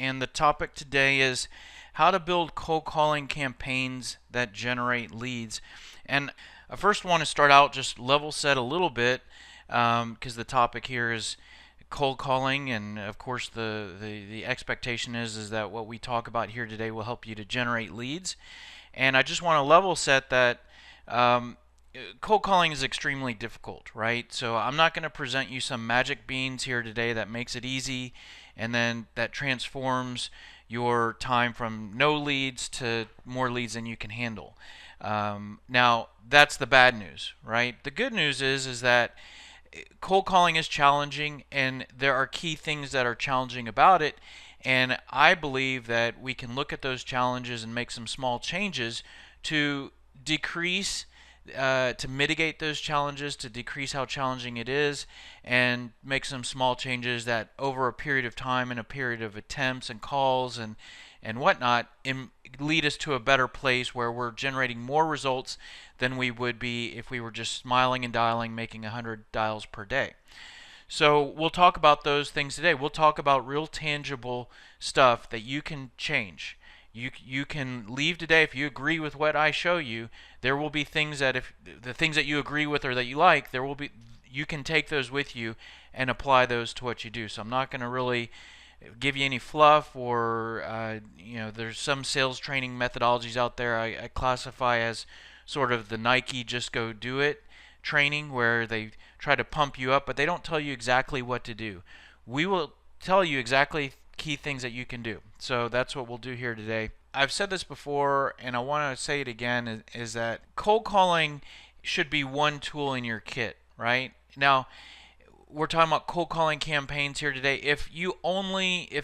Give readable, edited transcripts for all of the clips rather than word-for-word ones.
and the topic today is how to build cold calling campaigns that generate leads. And I first want to start out just level set a little bit because the topic here is cold calling, and of course the expectation is that what we talk about here today will help you to generate leads. And I just want to level set that cold calling is extremely difficult, right? So I'm not going to present you some magic beans here today that makes it easy and then that transforms your time from no leads to more leads than you can handle. Now that's the bad news, right? The good news is that cold calling is challenging, and there are key things that are challenging about it, and I believe that we can look at those challenges and make some small changes to decrease to mitigate those challenges, to decrease how challenging it is, and make some small changes that over a period of time and a period of attempts and calls and whatnot lead us to a better place where we're generating more results than we would be if we were just smiling and dialing, making 100 dials per day. So we'll talk about those things today. We'll talk about real tangible stuff that you can change. You can leave today if you agree with what I show you. There will be things that if the things that you agree with or that you like, there will be, you can take those with you and apply those to what you do. So I'm not going to really give you any fluff or there's some sales training methodologies out there I classify as sort of the Nike just go do it training, where they try to pump you up but they don't tell you exactly what to do. We will tell you exactly key things that you can do. So that's what we'll do here today. I've said this before and I want to say it again, is that cold calling should be one tool in your kit, right? Now we're talking about cold calling campaigns here today. If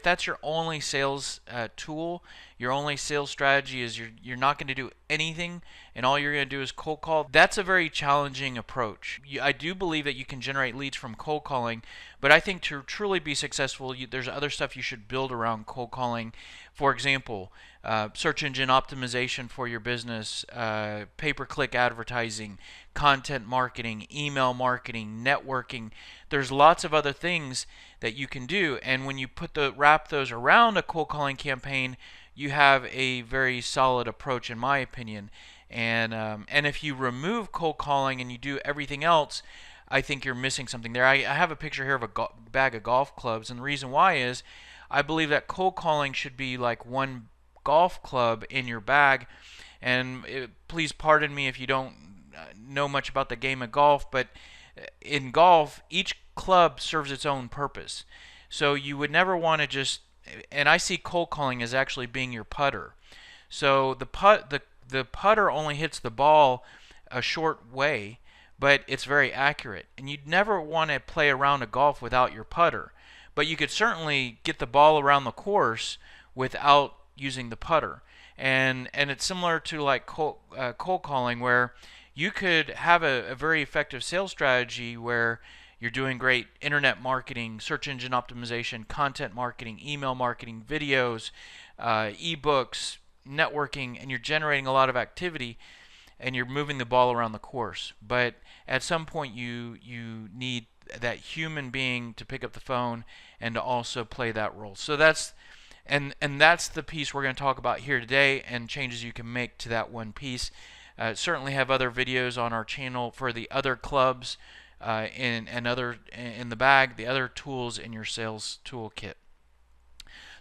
that's your only sales tool, your only sales strategy is you're not going to do anything and all you're going to do is cold call, that's a very challenging approach. I do believe that you can generate leads from cold calling, but I think to truly be successful, there's other stuff you should build around cold calling. For example, search engine optimization for your business, pay-per-click advertising, content marketing, email marketing, networking. There's lots of other things that you can do, and when you wrap those around a cold calling campaign, you have a very solid approach, in my opinion. And if you remove cold calling and you do everything else, I think you're missing something there. I have a picture here of a bag of golf clubs, and the reason why is I believe that cold calling should be like one golf club in your bag. And please pardon me if you don't know much about the game of golf, but in golf, each club serves its own purpose. So you would never want to just, and I see cold calling as actually being your putter. So the putter only hits the ball a short way, but it's very accurate. And you'd never want to play around a golf without your putter. But you could certainly get the ball around the course without using the putter. And it's similar to like cold calling, where you could have a very effective sales strategy where you're doing great internet marketing, search engine optimization, content marketing, email marketing, videos, ebooks, networking, and you're generating a lot of activity and you're moving the ball around the course. But at some point you need that human being to pick up the phone and to also play that role. So that's the piece we're going to talk about here today, and changes you can make to that one piece. Certainly have other videos on our channel for the other clubs in the bag, the other tools in your sales toolkit.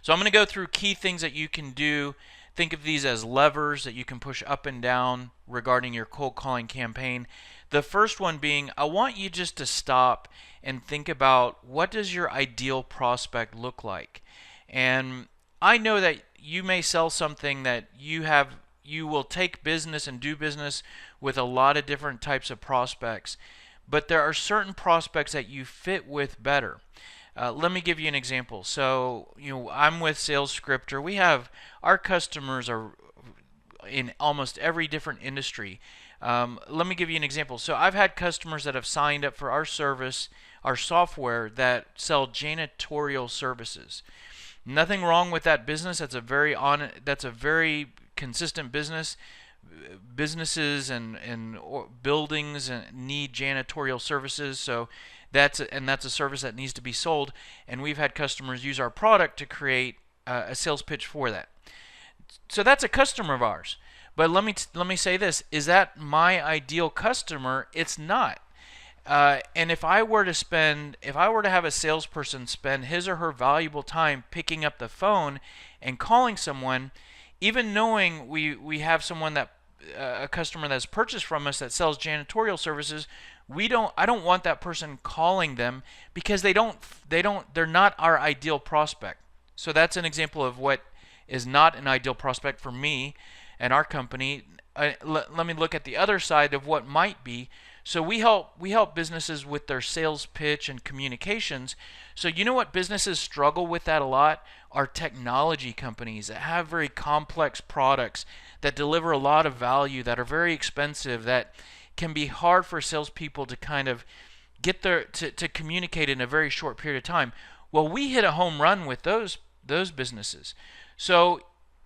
So I'm going to go through key things that you can do. Think of these as levers that you can push up and down regarding your cold calling campaign. The first one being, I want you just to stop and think about, what does your ideal prospect look like? And I know that you may sell something that you will take business and do business with a lot of different types of prospects, but there are certain prospects that you fit with better. Let me give you an example. So, I'm with SalesScripter. We have our customers are in almost every different industry. Let me give you an example. So I've had customers that have signed up for our service, our software, that sell janitorial services. Nothing wrong with that business. That's a very consistent business. Businesses and buildings need janitorial services, so that's a service that needs to be sold. And we've had customers use our product to create a sales pitch for that. So that's a customer of ours. But let me say this: is that my ideal customer? It's not. And if I were to have a salesperson spend his or her valuable time picking up the phone and calling someone, even knowing we have someone that a customer that's purchased from us that sells janitorial services, I don't want that person calling them because they're not our ideal prospect. So that's an example of what is not an ideal prospect for me and our company. Let me look at the other side of what might be. So we help businesses with their sales pitch and communications. So you know what businesses struggle with that a lot are technology companies that have very complex products that deliver a lot of value, that are very expensive, that can be hard for salespeople to kind of get to communicate in a very short period of time. Well, we hit a home run with those businesses. So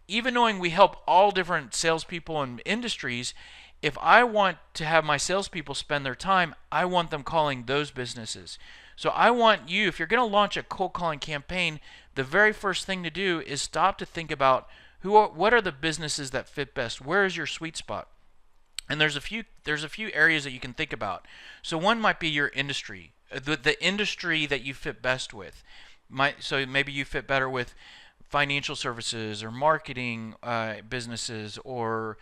even knowing we help all different salespeople and industries, if I want to have my salespeople spend their time, I want them calling those businesses. So I want you, if you're going to launch a cold calling campaign, the very first thing to do is stop to think about what are the businesses that fit best? Where is your sweet spot? And there's a few areas that you can think about. So one might be your industry, the industry that you fit best with. So maybe you fit better with financial services or marketing businesses, or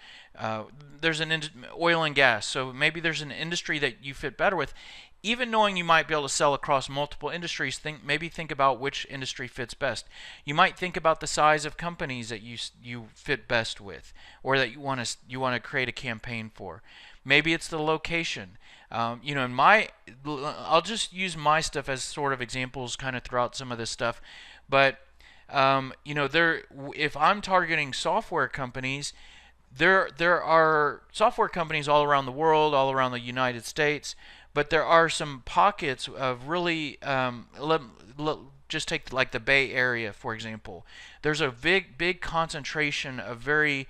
there's an oil and gas. So maybe there's an industry that you fit better with. Even knowing you might be able to sell across multiple industries, think about which industry fits best. You might think about the size of companies that you fit best with, or that you want to create a campaign for. Maybe it's the location. I'll just use my stuff as sort of examples, kind of throughout some of this stuff, but if I'm targeting software companies, there are software companies all around the world, all around the United States, but there are some pockets of really, just take like the Bay Area, for example. There's a big concentration of very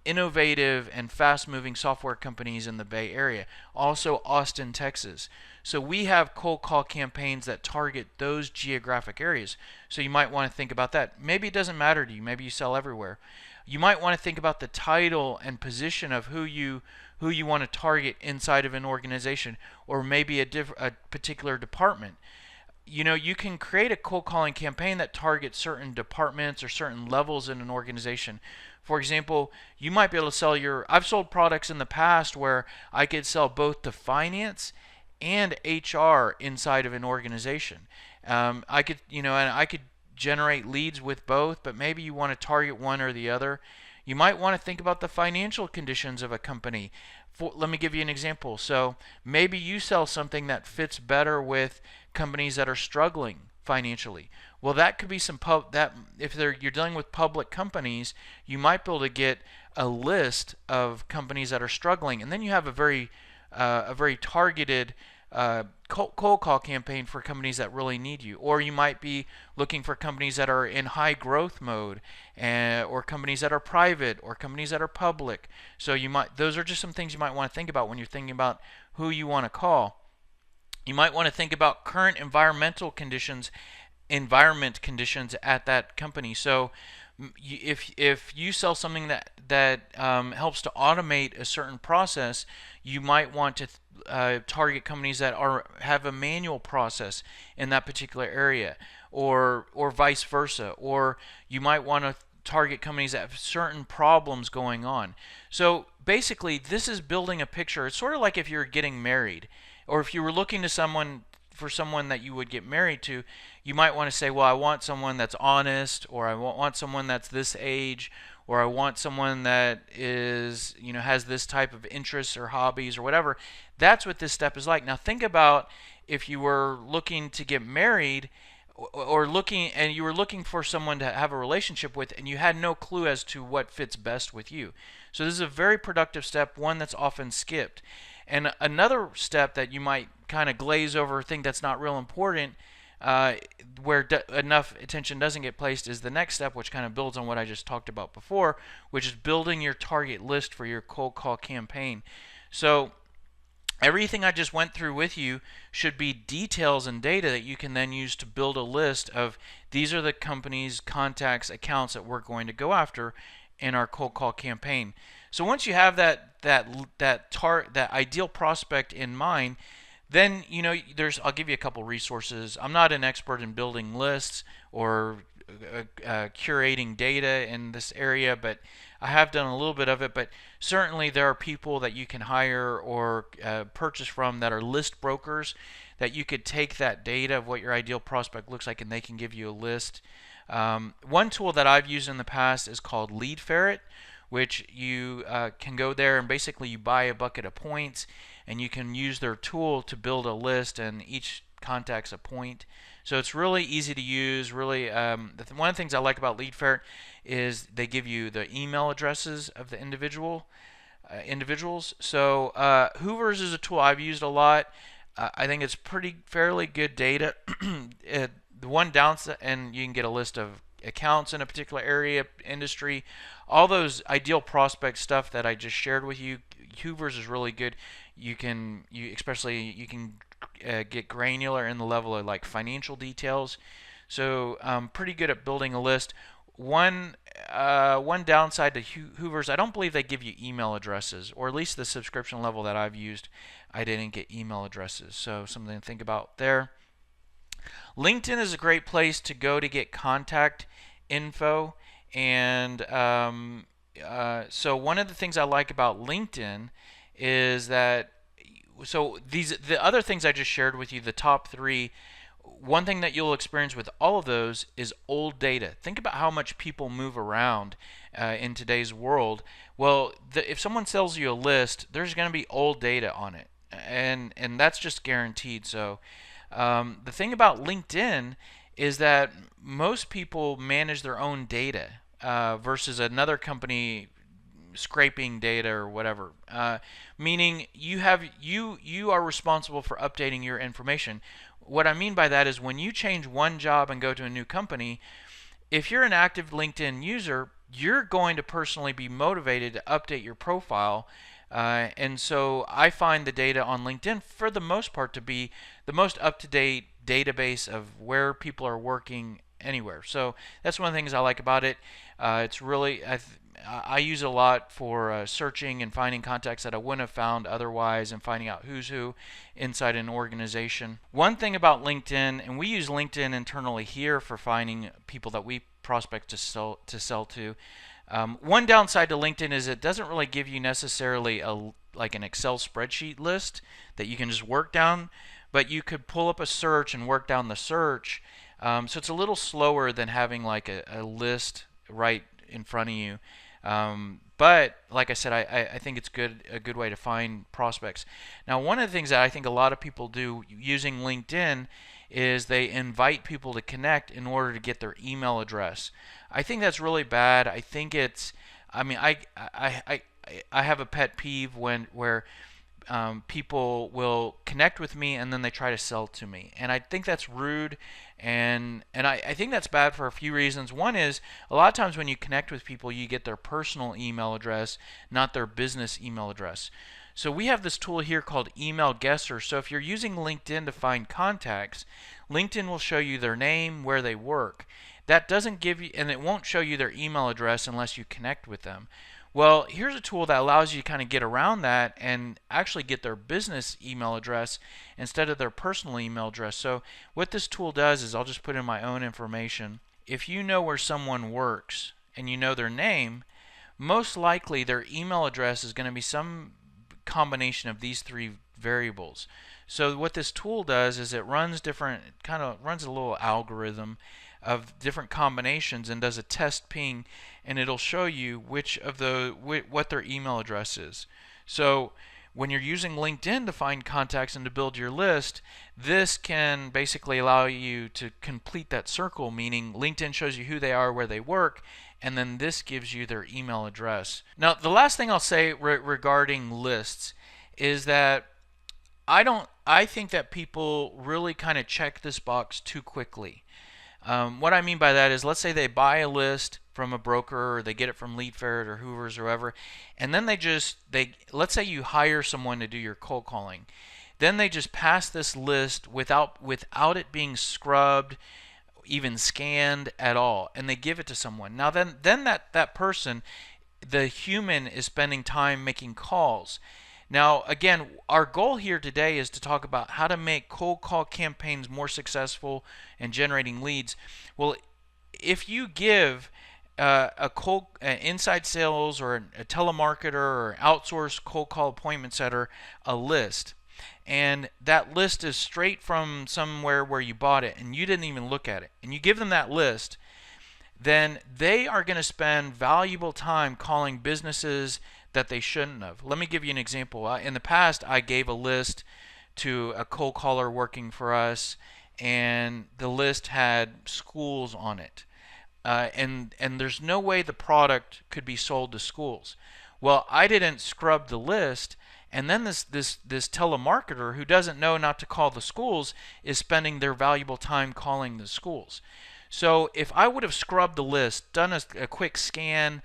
innovative and fast-moving software companies in the Bay Area. Also Austin, Texas. So we have cold call campaigns that target those geographic areas. So you might want to think about that. Maybe it doesn't matter to you. Maybe you sell everywhere. You might want to think about the title and position of who you want to target inside of an organization, or maybe a particular department. You can create a cold calling campaign that targets certain departments or certain levels in an organization. For example, you might be able to sell I've sold products in the past where I could sell both to finance and HR inside of an organization. I could generate leads with both, but maybe you want to target one or the other. You might want to think about the financial conditions of a company. Let me give you an example. So maybe you sell something that fits better with companies that are struggling financially. Well, that could be if you're dealing with public companies, you might be able to get a list of companies that are struggling, and then you have a very targeted cold call campaign for companies that really need you. Or you might be looking for companies that are in high growth mode, or companies that are private, or companies that are public. So those are just some things you might want to think about when you're thinking about who you want to call. You might want to think about current environment conditions at that company. So if you sell something that helps to automate a certain process, you might want to target companies that have a manual process in that particular area, or vice versa. Or you might want to target companies that have certain problems going on. So basically, this is building a picture. It's sort of like if you're getting married, or if you were looking to someone that you would get married to, you might want to say, well, I want someone that's honest, or I want someone that's this age, or I want someone that is, has this type of interests or hobbies or whatever. That's what this step is like. Now think about if you were looking to get married, and you were looking for someone to have a relationship with, and you had no clue as to what fits best with you. So this is a very productive step, one that's often skipped. And another step that you might kind of glaze over, think that's not real important, where enough attention doesn't get placed, is the next step, which kind of builds on what I just talked about before, which is building your target list for your cold call campaign. So Everything I just went through with you should be details and data that you can then use to build a list of these are the companies, contacts, accounts that we're going to go after in our cold call campaign. So once you have that ideal prospect in mind, then I'll give you a couple resources. I'm not an expert in building lists or curating data in this area, but I have done a little bit of it. But certainly there are people that you can hire or purchase from that are list brokers that you could take that data of what your ideal prospect looks like and they can give you a list. One tool that I've used in the past is called Lead Ferret, which you can go there and basically you buy a bucket of points and you can use their tool to build a list, and each contact's a point. So it's really easy to use. Really, one of the things I like about Lead Ferret is they give you the email addresses of the individuals. So Hoover's is a tool I've used a lot. I think it's fairly good data. The one downside, and you can get a list of accounts in a particular area, industry, all those ideal prospect stuff that I just shared with you. Hoover's is really good. You can get granular in the level of like financial details. So pretty good at building a list. One downside to Hoover's, I don't believe they give you email addresses, or at least the subscription level that I've used, I didn't get email addresses. So something to think about there. LinkedIn is a great place to go to get contact info, and so one of the things I like about LinkedIn is that the other things I just shared with you, the top three, one thing that you'll experience with all of those is old data. Think about how much people move around in today's world. Well, if someone sells you a list, there's going to be old data on it, and that's just guaranteed. So the thing about LinkedIn is that most people manage their own data versus another company scraping data or whatever. Meaning you are responsible for updating your information. What I mean by that is when you change one job and go to a new company, if you're an active LinkedIn user, you're going to personally be motivated to update your profile. And so I find the data on LinkedIn for the most part to be the most up-to-date database of where people are working anywhere. So that's one of the things I like about it. It's really, I use it a lot for searching and finding contacts that I wouldn't have found otherwise, and finding out who's who inside an organization. One thing about LinkedIn, and we use LinkedIn internally here for finding people that we prospect to sell to. One downside to LinkedIn is it doesn't really give you necessarily like an Excel spreadsheet list that you can just work down, but you could pull up a search and work down the search. So it's a little slower than having like a list right in front of you. But like I said, I think it's a good way to find prospects. Now, one of the things that I think a lot of people do using LinkedIn is they invite people to connect in order to get their email address. I think that's really bad. I think I have a pet peeve where people will connect with me and then they try to sell to me, and I think that's rude, and I think that's bad for a few reasons. One is a lot of times when you connect with people, you get their personal email address, not their business email address. So we have this tool here called Email Guesser. So if you're using LinkedIn to find contacts, LinkedIn will show you their name, where they work. That doesn't give you, and it won't show you their email address unless you connect with them. Well, here's a tool that allows you to kind of get around that and actually get their business email address instead of their personal email address. So what this tool does is I'll just put in my own information. If you know where someone works and you know their name, most likely their email address is going to be some combination of these three variables. So what this tool does is it runs a little algorithm of different combinations and does a test ping, and it'll show you what their email address is. So when you're using LinkedIn to find contacts and to build your list, this can basically allow you to complete that circle, meaning LinkedIn shows you who they are, where they work, and then this gives you their email address. Now, the last thing I'll say regarding lists is that I think that people really kind of check this box too quickly. What I mean by that is, let's say they buy a list from a broker, or they get it from Lead Ferret or Hoover's or whoever, and then they let's say you hire someone to do your cold calling. Then they just pass this list without it being scrubbed, even scanned at all, and they give it to someone. Now then that person, the human, is spending time making calls. Now again, our goal here today is to talk about how to make cold call campaigns more successful and generating leads. Well, if you give inside sales or a telemarketer or outsourced cold call appointment setter a list, and that list is straight from somewhere where you bought it and you didn't even look at it, and you give them that list, then they are going to spend valuable time calling businesses that they shouldn't have. Let me give you an example. In the past, I gave a list to a cold caller working for us, and the list had schools on it. And there's no way the product could be sold to schools. Well, I didn't scrub the list, and then this telemarketer who doesn't know not to call the schools is spending their valuable time calling the schools. So if I would have scrubbed the list, done a quick scan,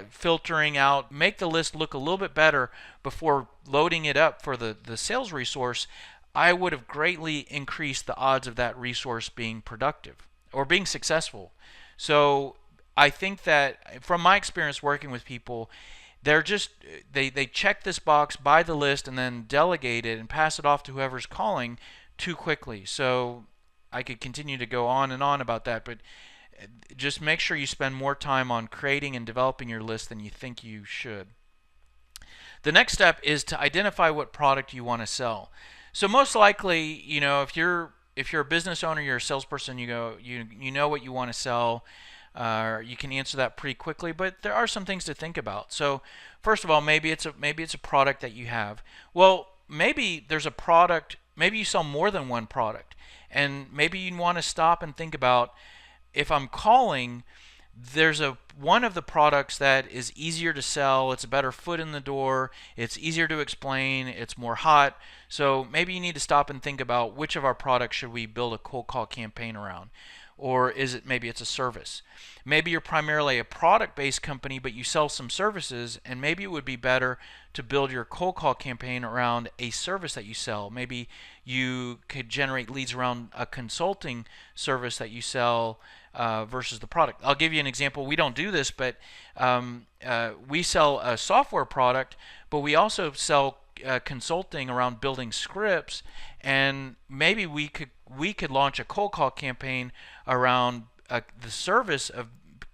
filtering out, make the list look a little bit better before loading it up for the sales resource, I would have greatly increased the odds of that resource being productive or being successful. So I think that from my experience working with people, they're just they check this box, buy the list, and then delegate it and pass it off to whoever's calling too quickly. So I could continue to go on and on about that, but just make sure you spend more time on creating and developing your list than you think you should. The next step is to identify what product you want to sell. So most likely, if you're a business owner, you're a salesperson, you know what you want to sell. You can answer that pretty quickly, but there are some things to think about. So first of all, maybe it's a product that you have. Well, maybe there's a product. Maybe you sell more than one product, and maybe you want to stop and think about, if I'm calling, there's one of the products that is easier to sell, it's a better foot in the door, it's easier to explain, it's more hot. So maybe you need to stop and think about which of our products should we build a cold call campaign around. Or maybe it's a service. Maybe you're primarily a product-based company, but you sell some services, and maybe it would be better to build your cold call campaign around a service that you sell. Maybe you could generate leads around a consulting service that you sell versus the product. I'll give you an example. We don't do this, but we sell a software product, but we also sell consulting around building scripts, and maybe we could launch a cold call campaign around the service of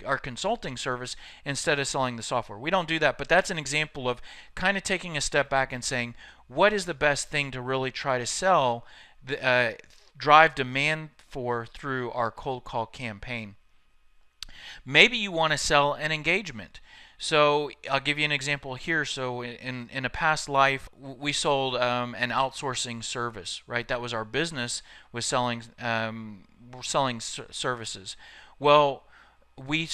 our consulting service instead of selling the software. We don't do that, but that's an example of kind of taking a step back and saying, what is the best thing to really try to sell, drive demand for through our cold call campaign. Maybe you want to sell an engagement. So I'll give you an example here. So in a past life, we sold an outsourcing service, right? That was our business, was selling services. Well, we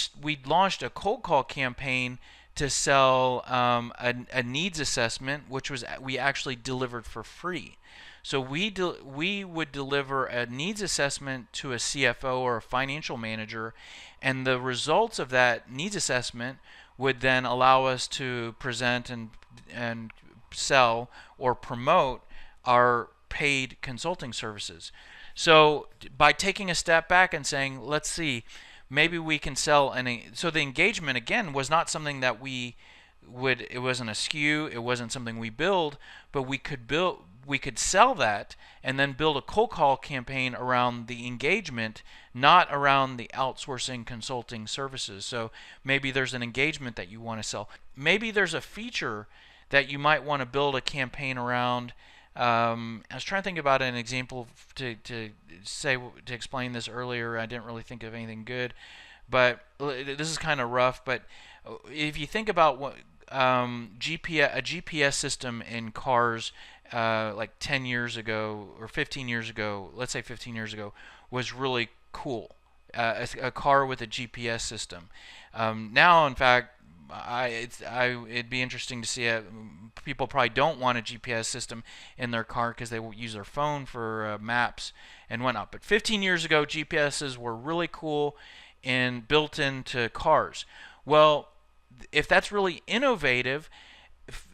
launched a cold call campaign to sell a needs assessment, which we actually delivered for free. So we would deliver a needs assessment to a CFO or a financial manager, and the results of that needs assessment would then allow us to present and sell or promote our paid consulting services. So by taking a step back and saying, let's see, maybe we can sell so the engagement again was not something that it wasn't a SKU, it wasn't something we build, but we could sell that and then build a cold call campaign around the engagement, not around the outsourcing consulting services. So maybe there's an engagement that you want to sell. Maybe there's a feature that you might want to build a campaign around. I was trying to think about an example to explain this earlier. I didn't really think of anything good, but this is kind of rough. But if you think about what a GPS system in cars like 10 years ago or 15 years ago, let's say 15 years ago, was really cool. A car with a GPS system. Now, in fact, it'd be interesting to see people probably don't want a GPS system in their car because they will use their phone for maps and whatnot. But 15 years ago, GPSs were really cool, built into cars. Well, if that's really innovative,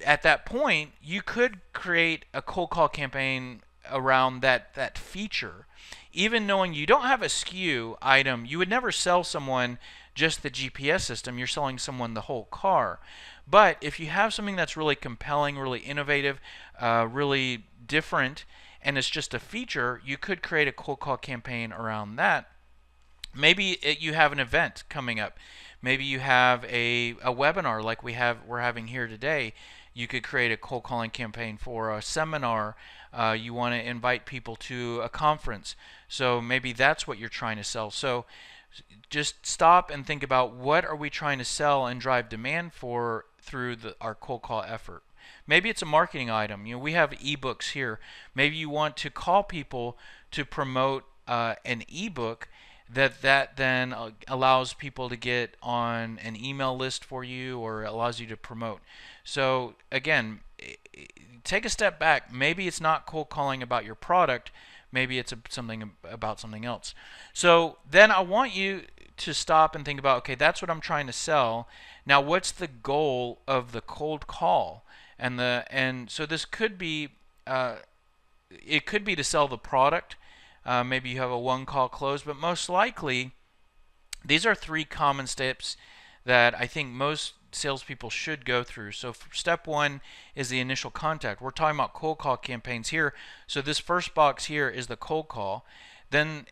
at that point you could create a cold call campaign around that feature. Even knowing you don't have a SKU item, you would never sell someone just the GPS system. You're selling someone the whole car. But if you have something that's really compelling, really innovative, really different, and it's just a feature, you could create a cold call campaign around that. Maybe you have an event coming up. Maybe you have a webinar like we're having here today. You could create a cold calling campaign for a seminar. You want to invite people to a conference. So maybe that's what you're trying to sell. So just stop and think about, what are we trying to sell and drive demand for through our cold call effort. Maybe it's a marketing item. We have ebooks here. Maybe you want to call people to promote an ebook that then allows people to get on an email list for you, or allows you to promote. So again, take a step back. Maybe it's not cold calling about your product. Maybe it's something about something else. So then I want you to stop and think about, okay, that's what I'm trying to sell. Now, what's the goal of the cold call? And so this could be, it could be to sell the product. Maybe you have a one call close, but most likely these are 3 common steps that I think most salespeople should go through. So step 1 is the initial contact. We're talking about cold call campaigns here. So this first box here is the cold call. Then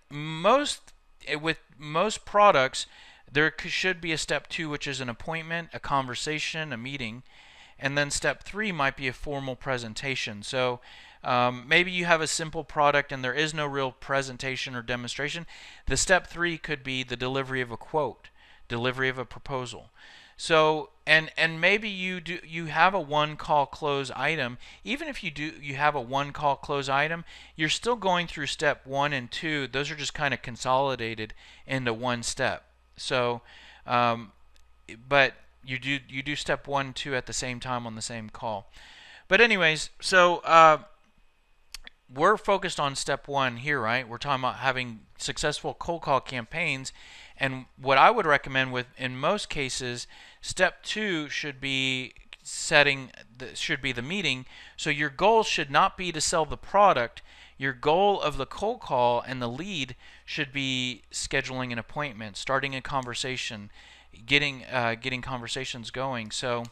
with most products, there should be a step 2, which is an appointment, a conversation, a meeting. And then step 3 might be a formal presentation. So maybe you have a simple product and there is no real presentation or demonstration. The step 3 could be the delivery of a quote, delivery of a proposal. So and maybe you have a one call close item. Even if you have a one call close item, you're still going through step 1 and 2. Those are just kind of consolidated into one step. So but you do step 1 and 2 at the same time on the same call. But anyways, so we're focused on step 1 here, right? We're talking about having successful cold call campaigns, and what I would recommend in most cases, step 2 should be the meeting. So your goal should not be to sell the product. Your goal of the cold call and the lead should be scheduling an appointment, starting a conversation, getting conversations going. So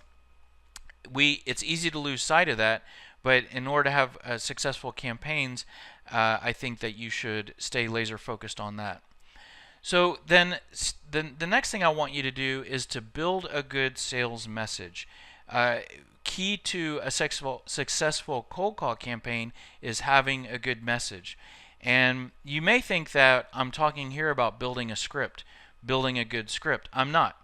it's easy to lose sight of that, but in order to have successful campaigns, I think that you should stay laser focused on that. So then the next thing I want you to do is to build a good sales message. Key to a successful cold call campaign is having a good message. And you may think that I'm talking here about building a script, building a good script. I'm not.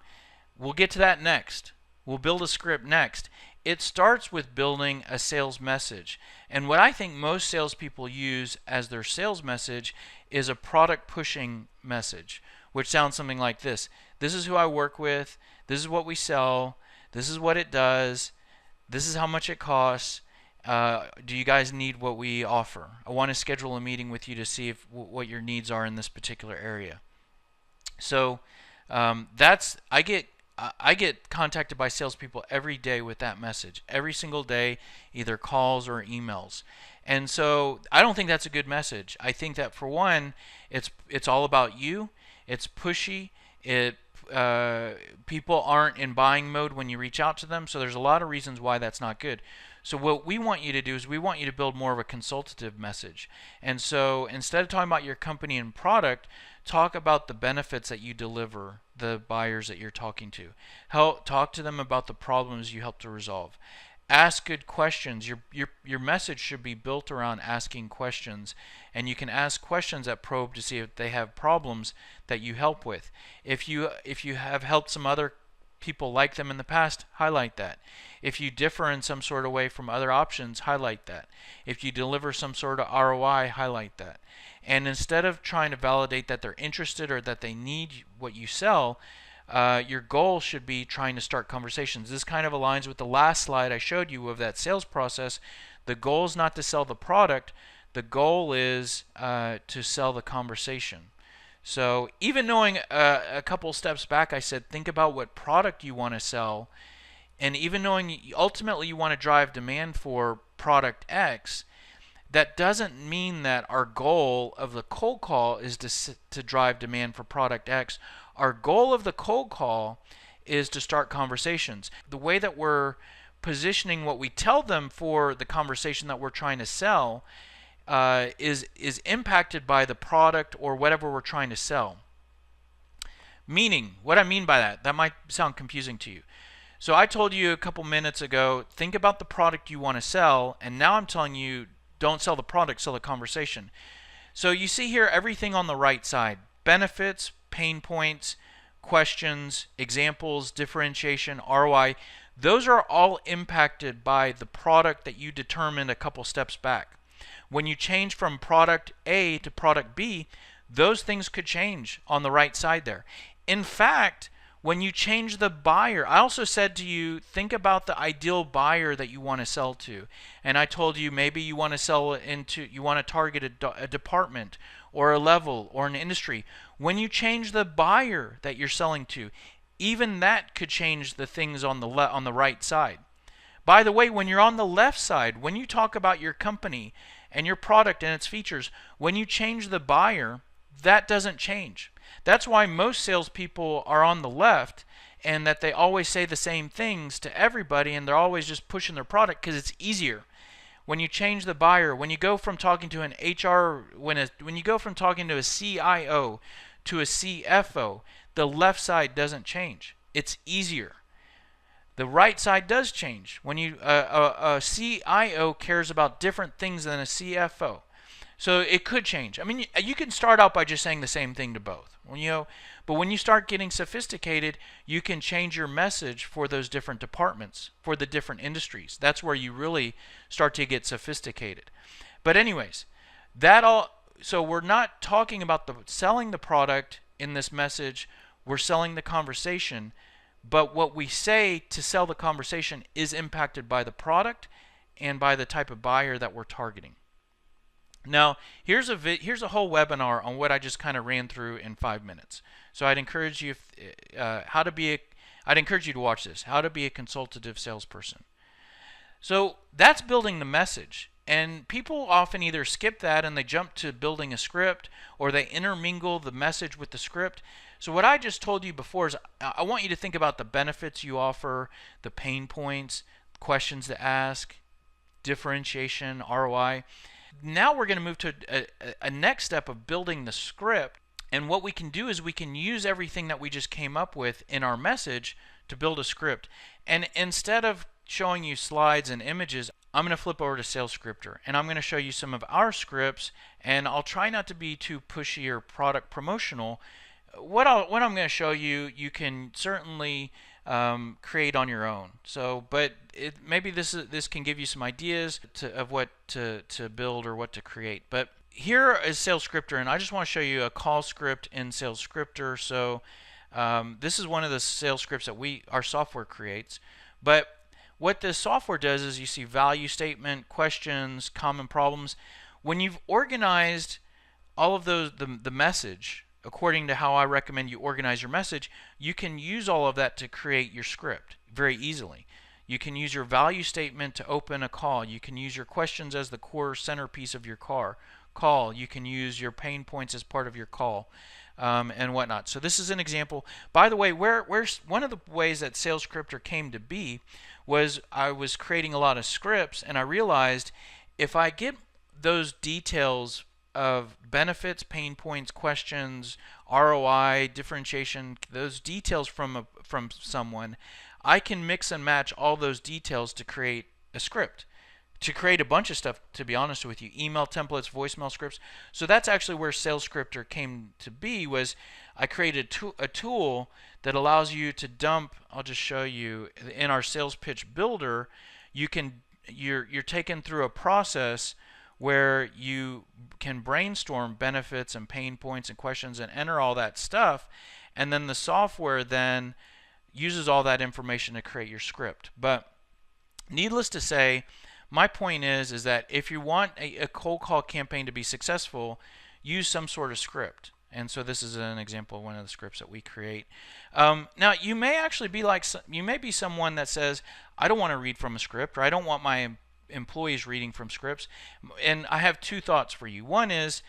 We'll get to that next. We'll build a script next. It starts with building a sales message. And what I think most salespeople use as their sales message is a product pushing message, which sounds something like this. This is who I work with. This is what we sell. This is what it does. This is how much it costs. Do you guys need what we offer? I want to schedule a meeting with you to see what your needs are in this particular area. So I get contacted by salespeople every day with that message, every single day, either calls or emails. And so I don't think that's a good message. I think that, for one, it's all about you. It's pushy. People aren't in buying mode when you reach out to them. So there's a lot of reasons why that's not good. So what we want you to do is we want you to build more of a consultative message. And so instead of talking about your company and product, talk about the benefits that you deliver the buyers that you're talking to. Talk to them about the problems you help to resolve. Ask good questions. Your message should be built around asking questions, and you can ask questions that probe to see if they have problems that you help with. If you have helped some other people like them in the past, highlight that. If you differ in some sort of way from other options, highlight that. If you deliver some sort of ROI, highlight that. And instead of trying to validate that they're interested or that they need what you sell, your goal should be trying to start conversations. This kind of aligns with the last slide I showed you of that sales process. The goal is not to sell the product. The goal is to sell the conversation. So even knowing a couple steps back, I said think about what product you want to sell, and even knowing ultimately you want to drive demand for product X, that doesn't mean that our goal of the cold call is to drive demand for product X. Our goal of the cold call is to start conversations. The way that we're positioning what we tell them for the conversation that we're trying to sell is impacted by the product or whatever we're trying to sell. Meaning, what I mean by that might sound confusing to you. So I told you a couple minutes ago, think about the product you want to sell, and now I'm telling you, don't sell the product, sell the conversation. So you see here everything on the right side: benefits, pain points, questions, examples, differentiation, ROI. Those are all impacted by the product that you determined a couple steps back. When you change from product A to product B, those things could change on the right side there. In fact, when you change the buyer, I also said to you, think about the ideal buyer that you want to sell to. And I told you maybe you want to sell into, you want to target a department or a level or an industry. When you change the buyer that you're selling to, even that could change the things on the right side. By the way, when you're on the left side, when you talk about your company and your product and its features, when you change the buyer, that doesn't change. That's why most salespeople are on the left, and that they always say the same things to everybody, and they're always just pushing their product because it's easier. When you change the buyer, when you go from talking to an HR, when you go from talking to a CIO to a CFO, the left side doesn't change. It's easier. The right side does change. When a CIO cares about different things than a CFO. So it could change. I mean, you can start out by just saying the same thing to both. But when you start getting sophisticated, you can change your message for those different departments, for the different industries. That's where you really start to get sophisticated. But anyways, so we're not talking about selling the product in this message. We're selling the conversation. But what we say to sell the conversation is impacted by the product and by the type of buyer that we're targeting. Now, here's a whole webinar on what I just kind of ran through in 5 minutes. So I'd encourage you I'd encourage you to watch this. How to be a consultative salesperson. So that's building the message. And people often either skip that and they jump to building a script, or they intermingle the message with the script. So what I just told you before is I want you to think about the benefits you offer, the pain points, questions to ask, differentiation, ROI. Now we're going to move to a next step of building the script. And what we can do is we can use everything that we just came up with in our message to build a script. And instead of showing you slides and images, I'm going to flip over to Sales Scripter, and I'm going to show you some of our scripts, and I'll try not to be too pushy or product promotional. What I'm going to show you, you can certainly create on your own. So, but maybe this can give you some ideas of what to build or what to create. But here is Sales Scripter, and I just want to show you a call script in Sales Scripter. So this is one of the sales scripts that our software creates. But what this software does is you see value statement, questions, common problems. When you've organized all of those, the message, according to how I recommend you organize your message, you can use all of that to create your script very easily. You can use your value statement to open a call. You can use your questions as the core centerpiece of your call. You can use your pain points as part of your call, and whatnot. So this is an example. By the way, where's one of the ways that Sales Scripter came to be was I was creating a lot of scripts, and I realized if I get those details of benefits, pain points, questions, ROI, differentiation, those details from someone, I can mix and match all those details to create a script, to create a bunch of stuff, to be honest with you, email templates, voicemail scripts. So that's actually where Sales Scripter came to be, was I created a tool that allows you to dump, I'll just show you, in our sales pitch builder, you're taken through a process where you can brainstorm benefits and pain points and questions and enter all that stuff, and then the software then uses all that information to create your script. But needless to say, my point is that if you want a cold call campaign to be successful, use some sort of script. And so this is an example of one of the scripts that we create. Now you may actually be you may be someone that says, I don't want to read from a script, or I don't want my employees reading from scripts. And I have two thoughts for you. One is,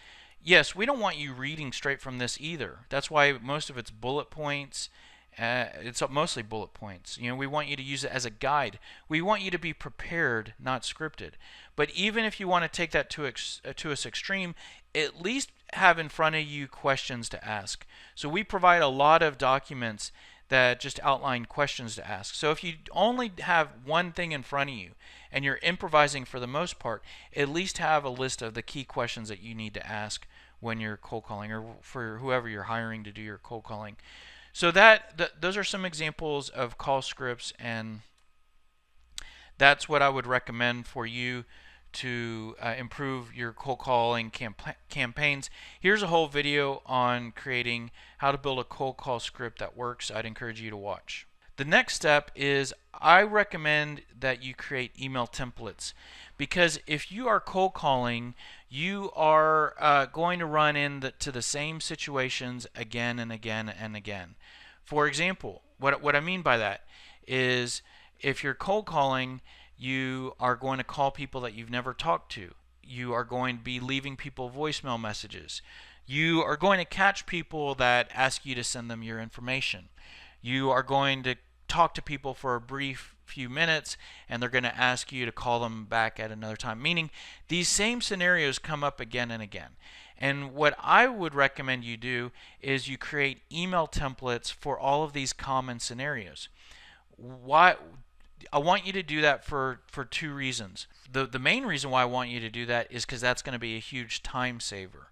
yes, we don't want you reading straight from this either. That's why most of it's bullet points. It's mostly bullet points. We want you to use it as a guide. We want you to be prepared, not scripted. But even if you want to take that to its extreme, at least have in front of you questions to ask. So we provide a lot of documents that just outline questions to ask. So if you only have one thing in front of you and you're improvising for the most part, at least have a list of the key questions that you need to ask when you're cold calling, or for whoever you're hiring to do your cold calling. So those are some examples of call scripts, and that's what I would recommend for you to improve your cold calling campaigns. Here's a whole video on creating how to build a cold call script that works. I'd encourage you to watch. The next step is I recommend that you create email templates, because if you are cold calling, you are going to run into the same situations again and again and again. For example, what I mean by that is, if you're cold calling, you are going to call people that you've never talked to. You are going to be leaving people voicemail messages. You are going to catch people that ask you to send them your information. You are going to talk to people for a brief few minutes, and they're going to ask you to call them back at another time. Meaning, these same scenarios come up again and again. And what I would recommend you do is you create email templates for all of these common scenarios. Why? I want you to do that for two reasons. The main reason why I want you to do that is because that's going to be a huge time saver.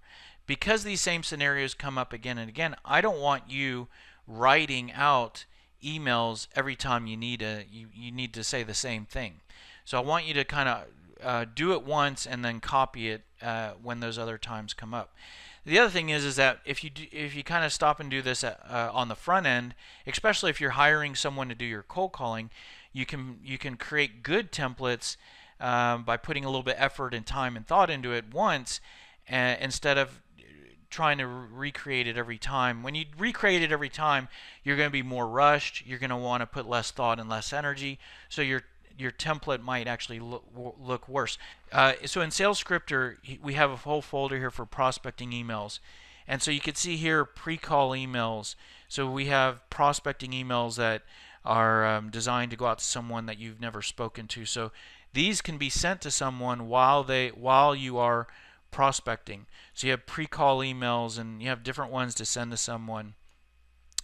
Because these same scenarios come up again and again, I don't want you writing out emails every time you need to say the same thing. So I want you to kind of do it once and then copy it when those other times come up. The other thing is that if you kind of stop and do this on the front end, especially if you're hiring someone to do your cold calling, you can create good templates by putting a little bit effort and time and thought into it once, instead of trying to recreate it every time. When you recreate it every time, you're going to be more rushed. You're going to want to put less thought and less energy. So your template might actually look worse. So in Sales Scripter, we have a whole folder here for prospecting emails. And so you can see here pre-call emails. So we have prospecting emails that are designed to go out to someone that you've never spoken to. So these can be sent to someone while you are prospecting. So you have pre-call emails, and you have different ones to send to someone.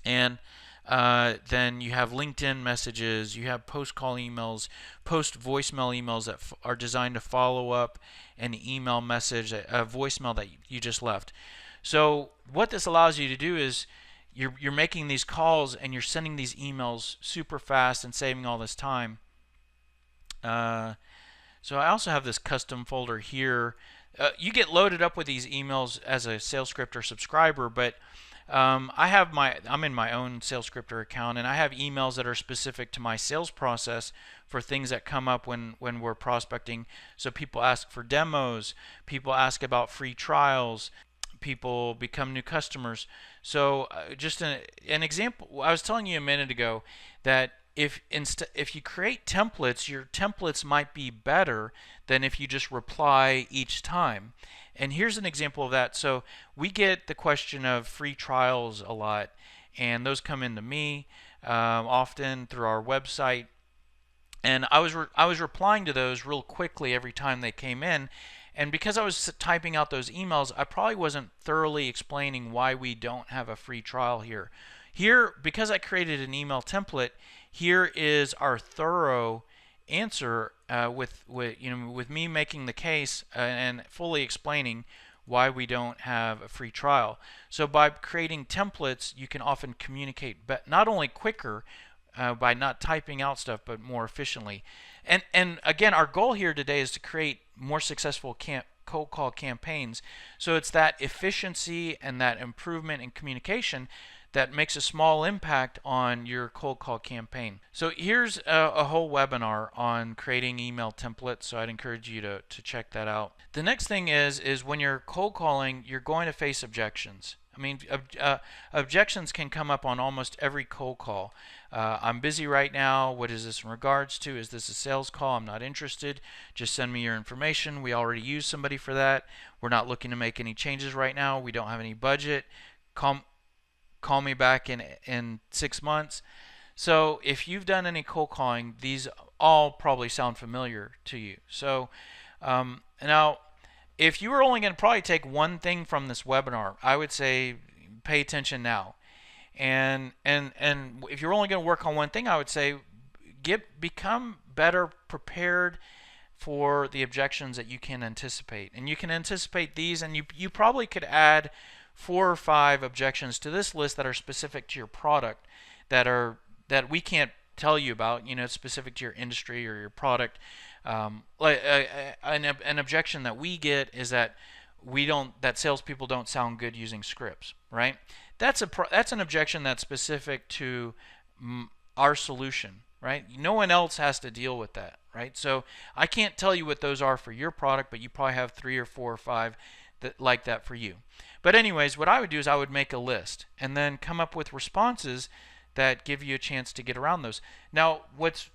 And then you have LinkedIn messages, you have post-call emails, post-voicemail emails that are designed to follow up an email message, a voicemail that you just left. So what this allows you to do is you're making these calls and you're sending these emails super fast and saving all this time. So I also have this custom folder here. You get loaded up with these emails as a Sales Scripter subscriber, but I'm in my own Sales Scripter account, and I have emails that are specific to my sales process for things that come up when we're prospecting. So people ask for demos, people ask about free trials, people become new customers. So just an example, I was telling you a minute ago that if you create templates, your templates might be better than if you just reply each time. And here's an example of that. So we get the question of free trials a lot, and those come into me often through our website. And I was replying to those real quickly every time they came in. And because I was typing out those emails, I probably wasn't thoroughly explaining why we don't have a free trial here. Here, because I created an email template, here is our thorough answer with me making the case and fully explaining why we don't have a free trial. So by creating templates, you can often communicate not only quicker by not typing out stuff, but more efficiently. And again, our goal here today is to create more successful cold call campaigns. So it's that efficiency and that improvement in communication that makes a small impact on your cold call campaign. So here's a whole webinar on creating email templates, so I'd encourage you to check that out. The next thing is when you're cold calling, you're going to face objections. I mean, objections can come up on almost every cold call. I'm busy right now. What is this in regards to? Is this a sales call? I'm not interested. Just send me your information. We already use somebody for that. We're not looking to make any changes right now. We don't have any budget. Call me back in 6 months. So if you've done any cold calling, these all probably sound familiar to you. So now, if you were only going to probably take one thing from this webinar, I would say pay attention now. And if you're only going to work on one thing, I would say become better prepared for the objections that you can anticipate. And you can anticipate these, and you probably could add 4 or 5 objections to this list that are specific to your product, that we can't tell you about, specific to your industry or your product. Like an objection that we get is that that salespeople don't sound good using scripts, right? That's an objection that's specific to our solution, right? No one else has to deal with that, right? So I can't tell you what those are for your product, but you probably have 3 or 4 or 5 like that for you. But anyways, what I would do is I would make a list and then come up with responses that give you a chance to get around those. Now, what's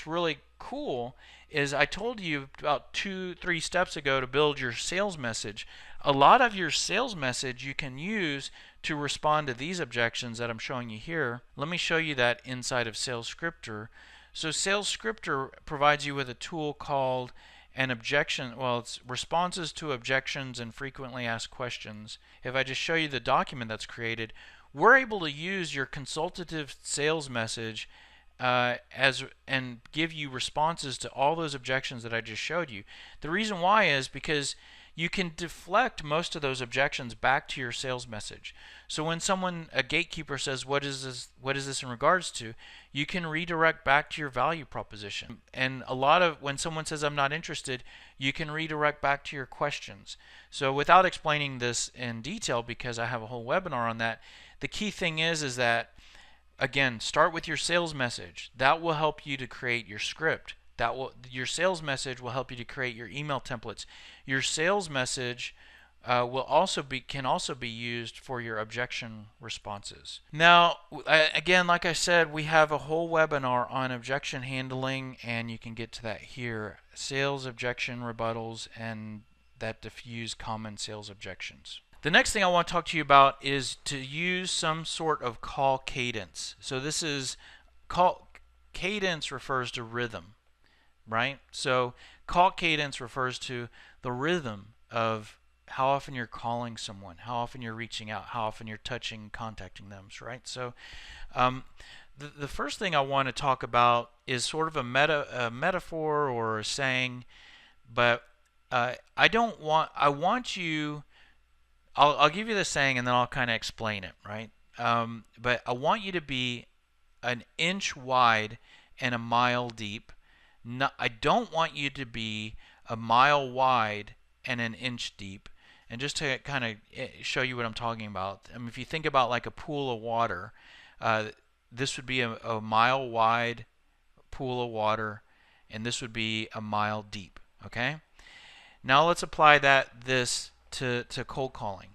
really cool is I told you about 2-3 steps ago to build your sales message. A lot of your sales message you can use to respond to these objections that I'm showing you here. Let me show you that inside of Sales Scripter. So Sales Scripter provides you with a tool called an objection. Well, it's responses to objections and frequently asked questions. If I just show you the document that's created, we're able to use your consultative sales message and give you responses to all those objections that I just showed you. The reason why is because you can deflect most of those objections back to your sales message. So when a gatekeeper says, what is this in regards to, you can redirect back to your value proposition. And when someone says I'm not interested, you can redirect back to your questions. So without explaining this in detail, because I have a whole webinar on that, the key thing is that, again, start with your sales message. That will help you to create your script. Your sales message will help you to create your email templates. Your sales message can also be used for your objection responses. Now, again, like I said, we have a whole webinar on objection handling, and you can get to that here. Sales objection rebuttals and that diffuse common sales objections. The next thing I want to talk to you about is to use some sort of call cadence. So cadence refers to rhythm, right? So call cadence refers to the rhythm of how often you're calling someone, how often you're reaching out, how often you're touching, contacting them, right? So the first thing I want to talk about is sort of a metaphor or a saying, but I'll give you the saying and then I'll kind of explain it, right? But I want you to be an inch wide and a mile deep. I don't want you to be a mile wide and an inch deep. And just to kind of show you what I'm talking about, I mean, if you think about like a pool of water, this would be a mile wide pool of water, and this would be a mile deep. Okay. Now let's apply this to cold calling.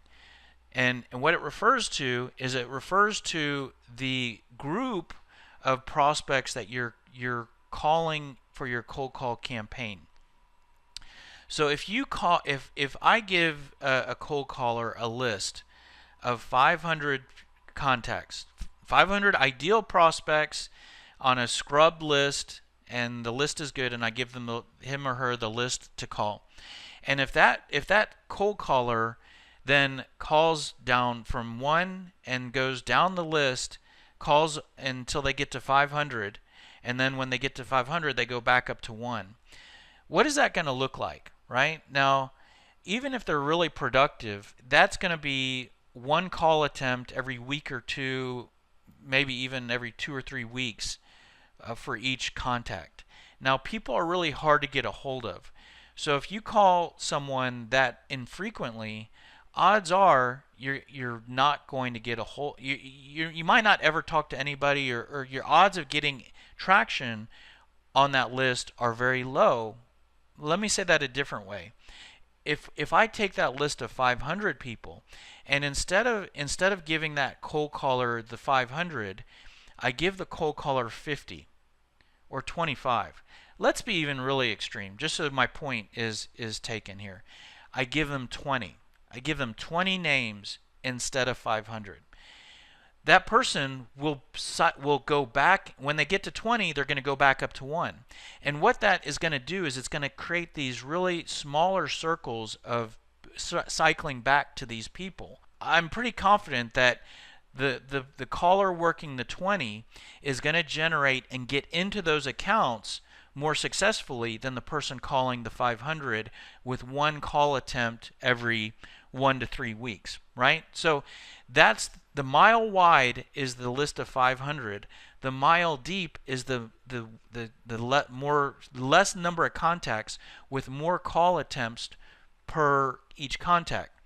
And what it refers to is the group of prospects that you're calling for your cold call campaign. So if I give a cold caller a list of 500 contacts, 500 ideal prospects on a scrubbed list, and the list is good, and I give him or her the list to call. And if that cold caller then calls down from 1 and goes down the list, calls until they get to 500, and then when they get to 500, they go back up to 1. What is that going to look like, right? Now, even if they're really productive, that's going to be 1 call attempt every week or 2, maybe even every 2 or 3 weeks for each contact. Now, people are really hard to get a hold of. So if you call someone that infrequently, odds are you're not going to get a hold. You might not ever talk to anybody, or your odds of getting traction on that list are very low. Let me say that a different way. if I take that list of 500 people, and instead of giving that cold caller the 500, I give the cold caller 50 or 25. Let's be even really extreme, just so my point is taken here. I give them 20. I give them 20 names instead of 500. That person will go back. When they get to 20, they're going to go back up to 1. And what that is going to do is it's going to create these really smaller circles of cycling back to these people. I'm pretty confident that the caller working the 20 is going to generate and get into those accounts more successfully than the person calling the 500 with one call attempt every 1 to 3 weeks, right? So that's the mile wide is the list of 500. The mile deep is the less number of contacts with more call attempts per each contact.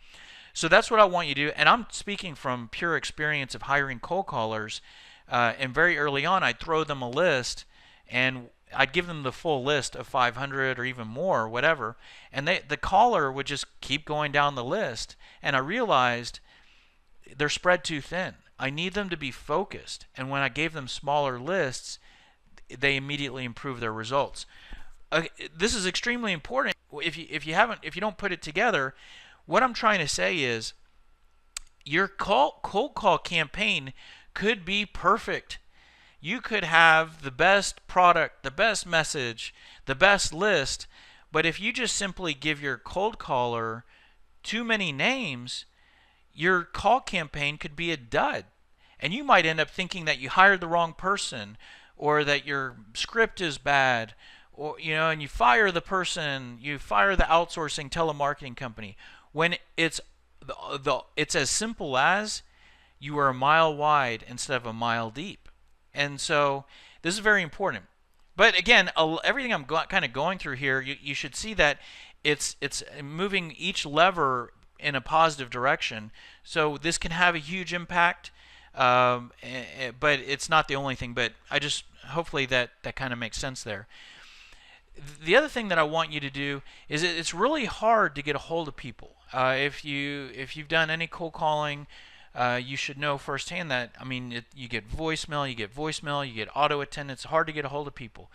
So that's what I want you to do. And I'm speaking from pure experience of hiring cold callers. And very early on, I'd throw them a list, and I'd give them the full list of 500 or even more, whatever. And the caller would just keep going down the list. And I realized they're spread too thin. I need them to be focused. And when I gave them smaller lists, they immediately improved their results. This is extremely important. If you don't put it together, what I'm trying to say is your cold call campaign could be perfect. You could have the best product, the best message, the best list, but if you just simply give your cold caller too many names, your call campaign could be a dud. And you might end up thinking that you hired the wrong person, or that your script is bad, or and you fire the person, you fire the outsourcing telemarketing company. When it's as simple as you are a mile wide instead of a mile deep. And so this is very important. But again, everything I'm kind of going through here, you should see that it's moving each lever in a positive direction. So this can have a huge impact, but it's not the only thing. But hopefully that kind of makes sense there. The other thing that I want you to do is it's really hard to get a hold of people. If you've done any cold calling, you should know firsthand that, you get voicemail, you get auto attend. It's hard to get a hold of people.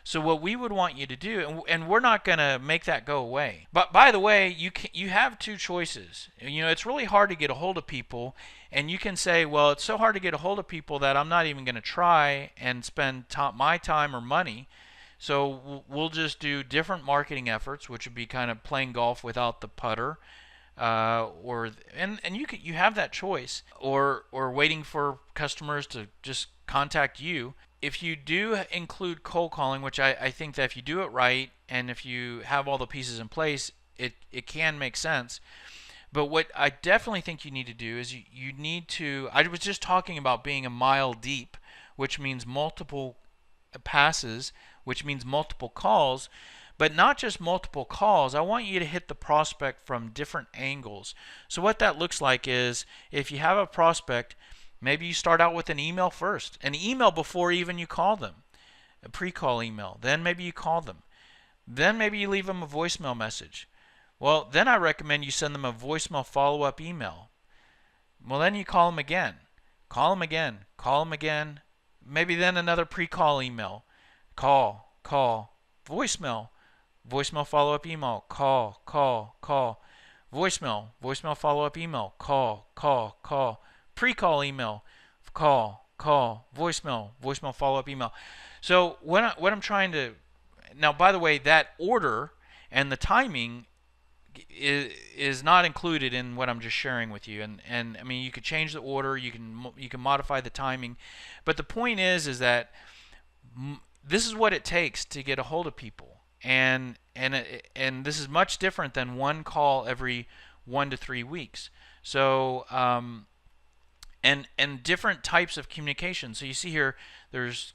So what we would want you to do, and we're not going to make that go away. But by the way, you have two choices. It's really hard to get a hold of people, and you can say, well, it's so hard to get a hold of people that I'm not even going to try and spend my time or money. So we'll just do different marketing efforts, which would be kind of playing golf without the putter, and you have that choice, or waiting for customers to just contact you. If you do include cold calling, which I think that if you do it right and if you have all the pieces in place, it can make sense. But what I definitely think you need to do is you need to. I was just talking about being a mile deep, which means multiple passes, which means multiple calls, but not just multiple calls. I want you to hit the prospect from different angles. So what that looks like is, if you have a prospect, maybe you start out with an email first, an email before even you call them, a pre-call email. Then maybe you call them. Then maybe you leave them a voicemail message. Well, then I recommend you send them a voicemail follow-up email. Well, then you call them again. Call them again. Call them again. Maybe then another pre-call email. Call, voicemail, follow-up email, call, voicemail, follow-up email, call, pre-call email, call, voicemail, follow-up email. So what I'm trying to, now by the way, that order and the timing is not included in what I'm just sharing with you, and you could change the order, you can modify the timing, but the point is that this is what it takes to get a hold of people, and this is much different than one call every 1 to 3 weeks. So and different types of communication. So you see here, there's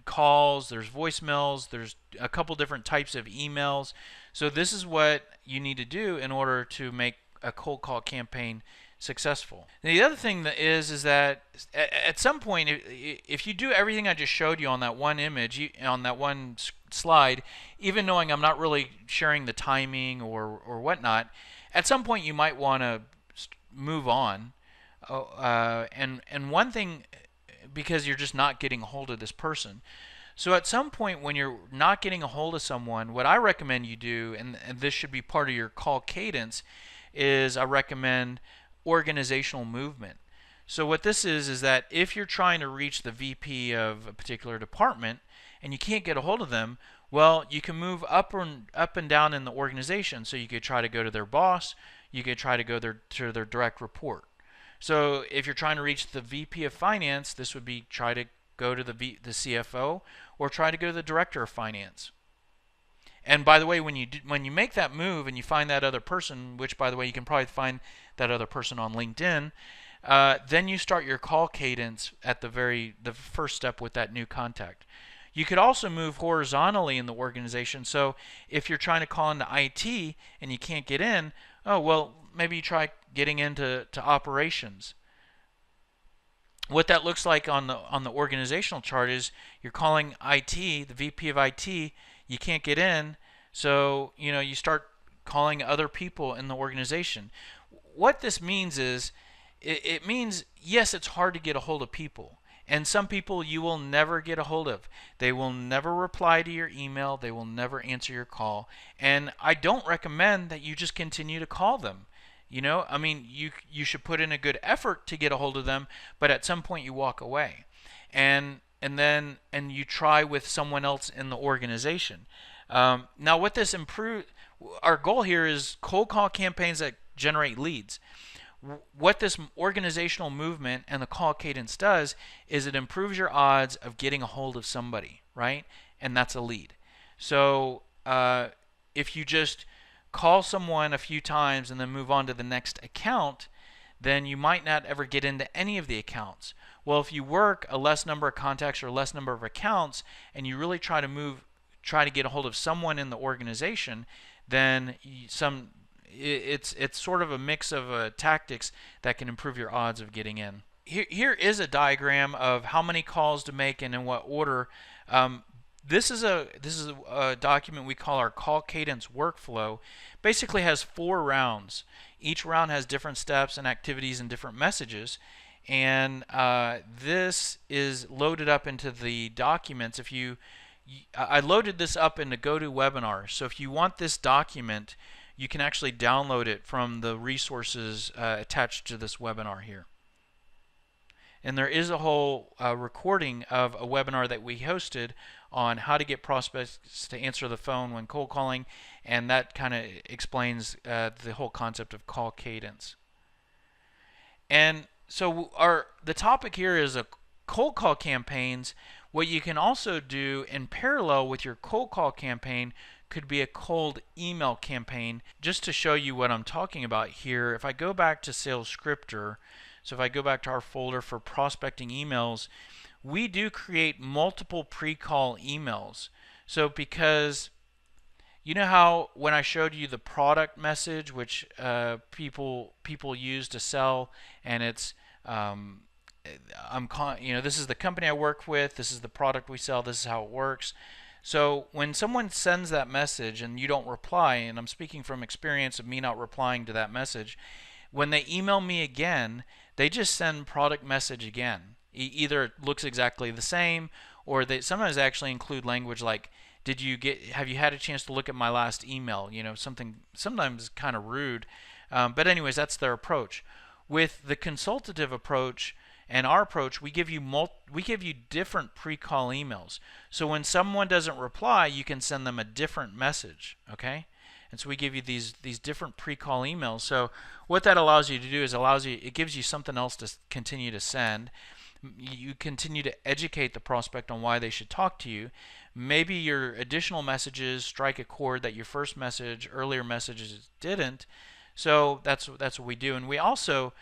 calls, there's voicemails, there's a couple different types of emails. So this is what you need to do in order to make a cold call campaign successful. And the other thing that is that at some point, if you do everything I just showed you on that one image, on that one slide, even knowing I'm not really sharing the timing or whatnot, at some point you might want to move on. And one thing, because you're just not getting a hold of this person. So at some point when you're not getting a hold of someone, what I recommend you do, and this should be part of your call cadence, is I recommend organizational movement. So what this is that if you're trying to reach the VP of a particular department and you can't get a hold of them, well, you can move up and down in the organization. So you could try to go to their boss, you could try to go to their direct report. So if you're trying to reach the VP of finance, this would be try to go to the CFO, or try to go to the director of finance. And by the way, when you make that move and you find that other person, which by the way you can probably find that other person on LinkedIn, then you start your call cadence at the first step with that new contact. You could also move horizontally in the organization. So if you're trying to call into IT and you can't get in, oh well, maybe you try getting into operations. What that looks like on the organizational chart is you're calling IT, the VP of IT, you can't get in, so you start calling other people in the organization. What this means is it means, yes, it's hard to get a hold of people, and some people you will never get a hold of. They will never reply to your email, they will never answer your call, and I don't recommend that you just continue to call them. I mean, you should put in a good effort to get a hold of them, but at some point you walk away, and you try with someone else in the organization. Now, what this our goal here is cold call campaigns that generate leads. What this organizational movement and the call cadence does is it improves your odds of getting a hold of somebody, right? And that's a lead. So if you just call someone a few times and then move on to the next account, then you might not ever get into any of the accounts. Well, if you work a less number of contacts or less number of accounts and you really try to get a hold of someone in the organization, then it's sort of a mix of tactics that can improve your odds of getting in. Here is a diagram of how many calls to make and in what order. This is a document we call our call cadence workflow. Basically has 4 rounds. Each round has different steps and activities and different messages. And this is loaded up into the documents. I loaded this up into GoToWebinar. So if you want this document, you can actually download it from the resources attached to this webinar here. And there is a whole recording of a webinar that we hosted on how to get prospects to answer the phone when cold calling, and that kind of explains the whole concept of call cadence. And so the topic here is cold call campaigns. What you can also do in parallel with your cold call campaign could be a cold email campaign. Just to show you what I'm talking about here, if I go back to Sales Scripter, so if I go back to our folder for prospecting emails, we do create multiple pre-call emails. So because you know how when I showed you the product message, which people use to sell, and it's this is the company I work with, this is the product we sell, this is how it works. So when someone sends that message and you don't reply, and I'm speaking from experience of me not replying to that message, when they email me again, they just send product message again. Either it looks exactly the same, or they sometimes actually include language like, have you had a chance to look at my last email? Something sometimes kind of rude. But anyways, that's their approach. With the consultative approach and our approach, we give you different pre-call emails. So when someone doesn't reply, you can send them a different message, okay? And so we give you these different pre-call emails. So what that allows you to do is it gives you something else to continue to send. You continue to educate the prospect on why they should talk to you. Maybe your additional messages strike a chord that your first message, earlier messages didn't. So that's what we do. And we also,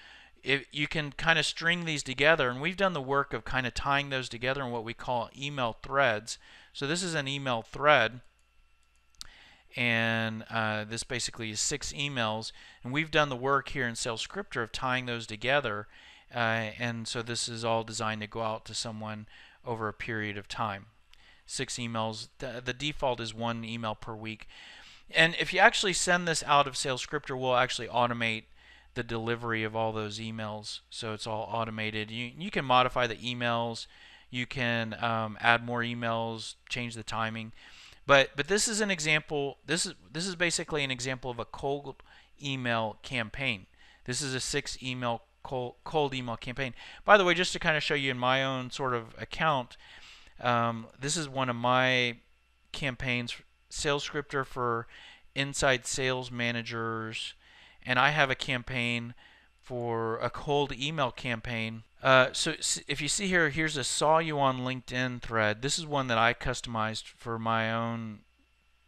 you can kind of string these together, and we've done the work of kind of tying those together in what we call email threads. So this is an email thread. and this basically is 6 emails, and we've done the work here in Sales Scripter of tying those together, and so this is all designed to go out to someone over a period of time. 6 emails. The default is 1 email per week. And if you actually send this out of Sales Scripter, we'll actually automate the delivery of all those emails, so it's all automated. You can modify the emails, you can add more emails, change the timing, but this is an example. This is basically an example of a cold email campaign. This is a 6 email cold email campaign. By the way, just to kind of show you in my own sort of account, this is one of my campaigns, Sales Scripter for inside sales managers, and I have a campaign for a cold email campaign. So if you see here, here's a saw you on LinkedIn thread. This is one that I customized for my own.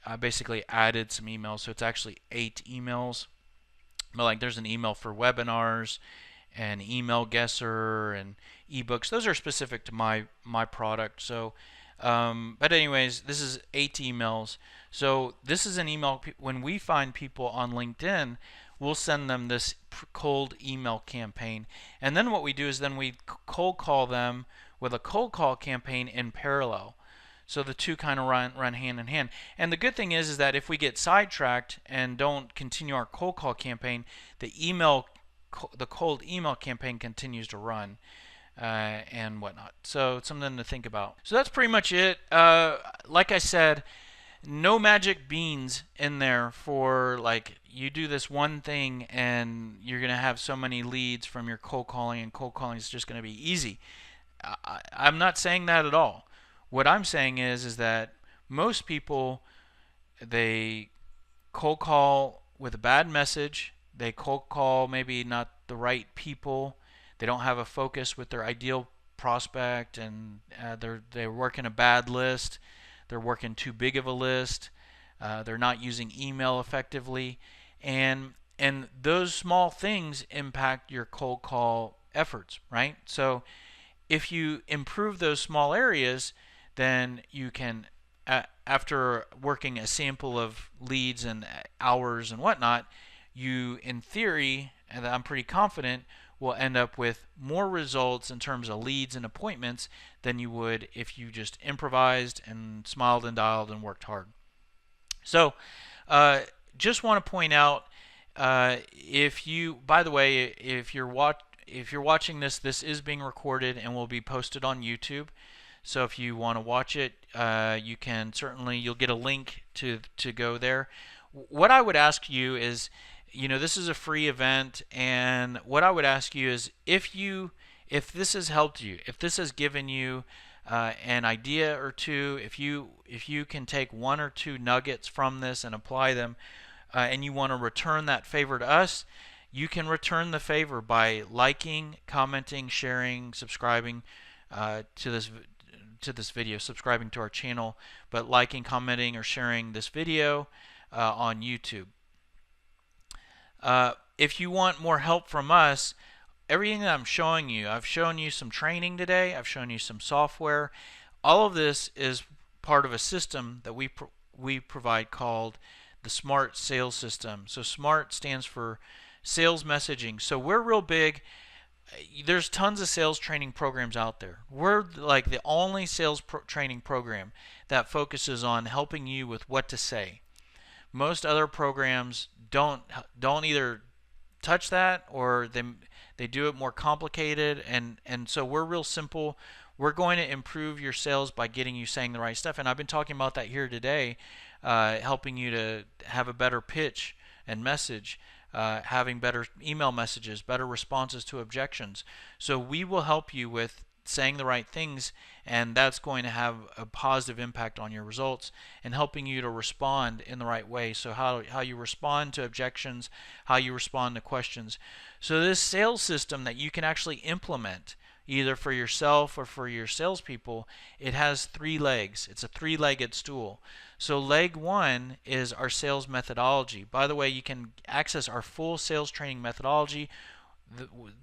I basically added some emails, so it's actually 8 emails. But like there's an email for webinars, and email guesser, and ebooks. Those are specific to my product. So, but anyways, this is 8 emails. So this is an email. When we find people on LinkedIn, we'll send them this cold email campaign, and then what we do is then we cold call them with a cold call campaign in parallel. So the two kind of run hand in hand. And the good thing is that if we get sidetracked and don't continue our cold call campaign, the cold email campaign continues to run and whatnot. So it's something to think about. So that's pretty much it. Like I said, no magic beans in there for like you do this one thing and you're going to have so many leads from your cold calling, and cold calling is just going to be easy. I'm not saying that at all. What I'm saying is that most people, they cold call with a bad message. They cold call maybe not the right people. They don't have a focus with their ideal prospect, and they're working a bad list. They're working too big of a list. They're not using email effectively, and those small things impact your cold call efforts, right? So if you improve those small areas, then you can, after working a sample of leads and hours and whatnot, you, in theory, and I'm pretty confident, will end up with more results in terms of leads and appointments than you would if you just improvised and smiled and dialed and worked hard. So just want to point out, if you, by the way, if you're watching this, this is being recorded and will be posted on YouTube. So if you want to watch it, you can certainly, you'll get a link to go there. What I would ask you is, this is a free event, and what I would ask you is, if this has helped you, if this has given you an idea or two, if you can take 1 or 2 nuggets from this and apply them, and you want to return that favor to us, you can return the favor by liking, commenting, sharing, subscribing to this video, subscribing to our channel, but liking, commenting, or sharing this video on YouTube. If you want more help from us, everything that I'm showing you, I've shown you some training today, I've shown you some software. All of this is part of a system that we provide called the SMART sales system. So SMART stands for sales messaging. So we're real big. There's tons of sales training programs out there. We're like the only sales training program that focuses on helping you with what to say. Most other programs don't either touch that, or they do it more complicated, and so we're real simple. We're going to improve your sales by getting you saying the right stuff, and I've been talking about that here today, helping you to have a better pitch and message, having better email messages, better responses to objections. So we will help you with saying the right things, and that's going to have a positive impact on your results and helping you to respond in the right way. So how you respond to objections, how you respond to questions. So this sales system that you can actually implement either for yourself or for your salespeople, it has 3 legs. It's a 3-legged stool. So leg 1 is our sales methodology. By the way, you can access our full sales training methodology,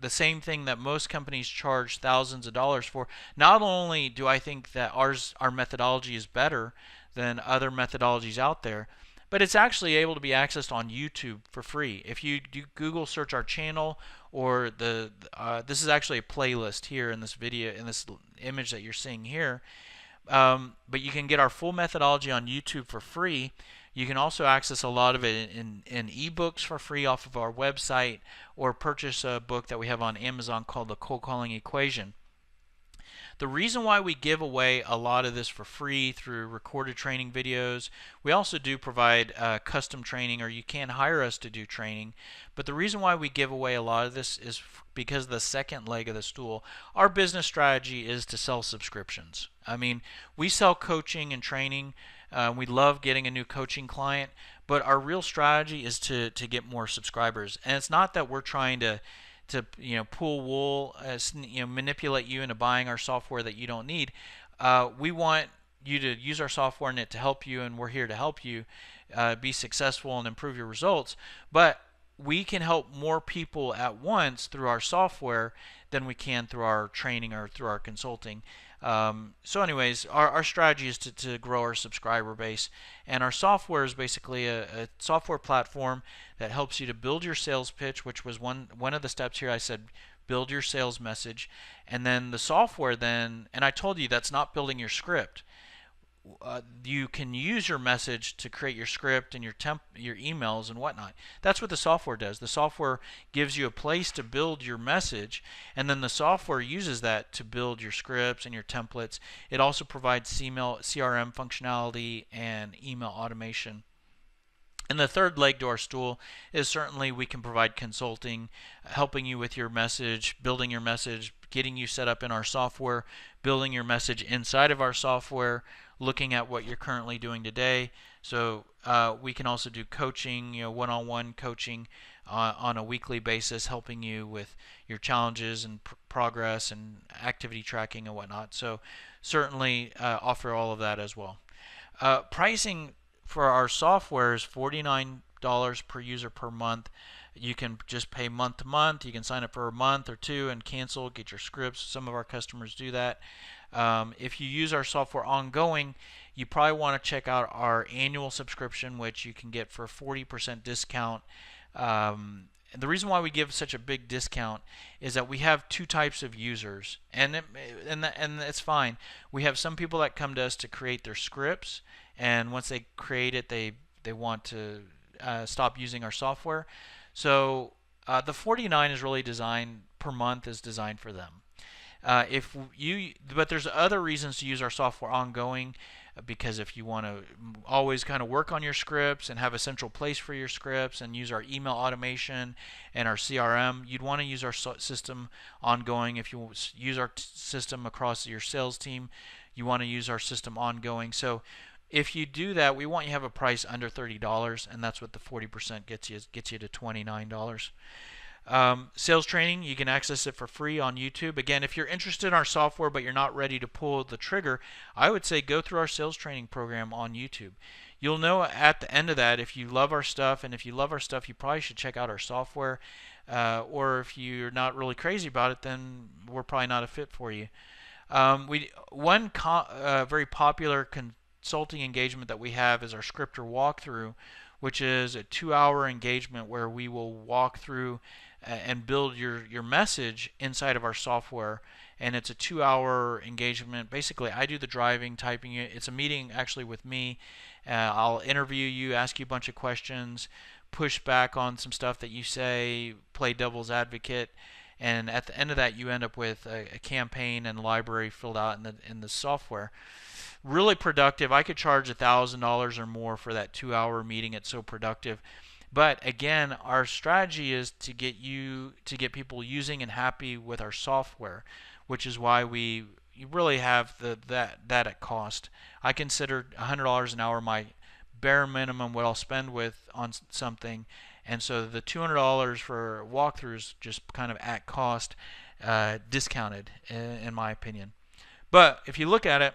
the same thing that most companies charge thousands of dollars for. Not only do I think that our methodology is better than other methodologies out there, but it's actually able to be accessed on YouTube for free. If you do Google search our channel, or this is actually a playlist here in this video, in this image that you're seeing here. But you can get our full methodology on YouTube for free. You can also access a lot of it in ebooks for free off of our website, or purchase a book that we have on Amazon called The Cold Calling Equation. The reason why we give away a lot of this for free through recorded training videos, we also do provide custom training, or you can hire us to do training, but the reason why we give away a lot of this is because the second leg of the stool. Our business strategy is to sell subscriptions. I mean, we sell coaching and training. We love getting a new coaching client, but our real strategy is to get more subscribers. And it's not that we're trying to pull wool, manipulate you into buying our software that you don't need. We want you to use our software and it to help you, and we're here to help you be successful and improve your results. But we can help more people at once through our software than we can through our training or through our consulting. So anyways, our strategy is to grow our subscriber base, and our software is basically a software platform that helps you to build your sales pitch, which was one of the steps here. I said build your sales message, and then the software then, and I told you that's not building your script. You can use your message to create your script and your emails and whatnot. That's what the software does. The software gives you a place to build your message, and then the software uses that to build your scripts and your templates. It also provides CRM functionality and email automation. And the third leg to our stool is certainly we can provide consulting, helping you with your message, building your message, getting you set up in our software, building your message inside of our software, looking at what you're currently doing today. So we can also do coaching, one-on-one coaching on a weekly basis, helping you with your challenges and progress and activity tracking and whatnot. So certainly offer all of that as well. Pricing for our software is $49 per user per month. You can just pay month to month. You can sign up for a month or two and cancel, get your scripts. Some of our customers do that. If you use our software ongoing, you probably want to check out our annual subscription, which you can get for a 40% discount. The reason why we give such a big discount is that we have two types of users, and it's fine. We have some people that come to us to create their scripts, and once they create it, they want to stop using our software. So the $49 is really designed per month, is designed for them. But there's other reasons to use our software ongoing, because if you want to always kind of work on your scripts and have a central place for your scripts and use our email automation and our CRM, you'd want to use our system ongoing. If you use our system across your sales team, you want to use our system ongoing. So if you do that, we want you to have a price under $30, and that's what the 40% gets you to $29. Sales training, you can access it for free on YouTube. Again, if you're interested in our software but you're not ready to pull the trigger, I would say go through our sales training program on YouTube. You'll know at the end of that if you love our stuff, and if you love our stuff, you probably should check out our software. Or if you're not really crazy about it, then we're probably not a fit for you. One very popular consulting engagement that we have is our scripter walkthrough, which is a 2-hour engagement where we will walk through and build your message inside of our software. And it's a 2-hour engagement. Basically, I do the driving, typing it. It's a meeting actually with me. I'll interview you, ask you a bunch of questions, push back on some stuff that you say, play devil's advocate, and at the end of that, you end up with a campaign and library filled out in the software. Really productive. I could charge $1,000 or more for that 2-hour meeting. It's so productive. But again, our strategy is to get people using and happy with our software, which is why we really have that at cost. I consider $100 an hour my bare minimum what I'll spend on something, and so the $200 for walkthroughs just kind of at cost, discounted in my opinion. But if you look at it,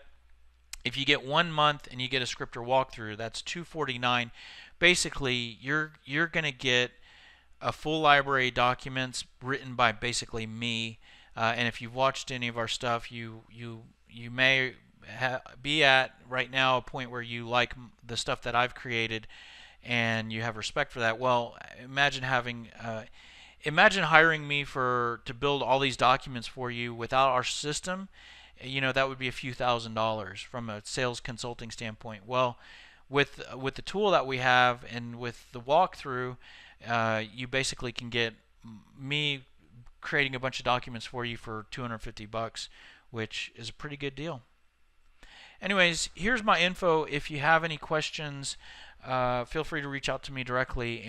if you get 1 month and you get a scripter walkthrough, that's $249. Basically, you're going to get a full library of documents written by basically me. And if you've watched any of our stuff, you may be at right now a point where you like the stuff that I've created, and you have respect for that. Well, imagine hiring me to build all these documents for you without our system. That would be a few $1,000s from a sales consulting standpoint. Well, with the tool that we have and with the walkthrough, you basically can get me creating a bunch of documents for you for $250, which is a pretty good deal. Anyways, here's my info. If you have any questions, feel free to reach out to me directly.